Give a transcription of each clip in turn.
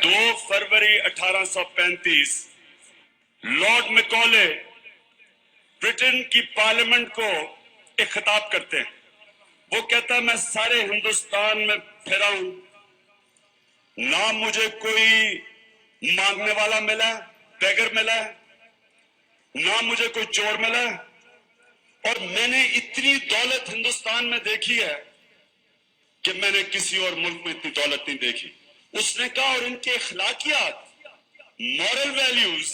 2 फरवरी 1835 Lord Macaulay Britain की parliament को एक खिताब करते हैं। वो कहता है, मैं सारे हिंदुस्तान में फिरा हूं, ना मुझे कोई मांगने वाला मिला, बेगर मिला, ना मुझे कोई चोर मिला, और मैंने इतनी दौलत हिंदुस्तान में देखी है कि मैंने किसी और मुल्क में इतनी दौलत नहीं देखी। उसने कहा, और इनके अखलाकियात, मॉरल वैल्यूज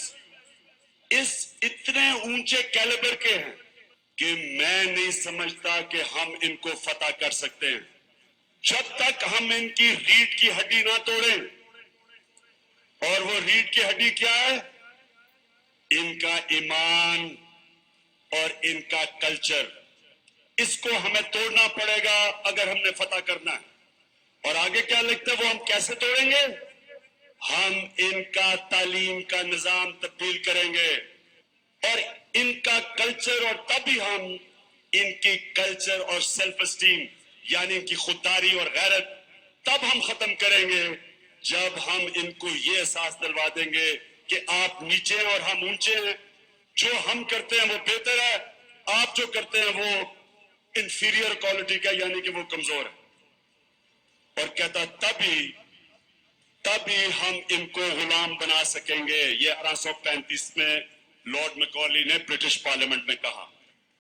इस इतने ऊंचे कैलिबर के हैं कि मैं नहीं समझता कि हम इनको फतह कर सकते हैं जब तक हम इनकी रीढ़ की हड्डी ना तोड़ें। और वो रीढ़ की हड्डी क्या है? इनका ईमान और इनका कल्चर। इसको हमें तोड़ना पड़ेगा अगर हमने फतह करना है। और आगे क्या लिखते हैं, वो हम कैसे तोड़ेंगे? हम इनका तालीम का निजाम तब्दील करेंगे और इनका कल्चर, और तभी हम इनकी कल्चर और सेल्फ एस्टीम यानी इनकी खुददारी और गैरत तब हम खत्म करेंगे जब हम इनको ये एहसास दिलवा देंगे कि आप नीचे हैं और हम ऊंचे हैं। जो हम करते हैं वो बेहतर है, आप जो करते हैं वो इंफीरियर क्वालिटी का यानी कि वो कमजोर है। और कहता तभी हम इनको गुलाम बना सकेंगे। ये 1835 में लॉर्ड मैकॉले ने ब्रिटिश पार्लियामेंट में कहा।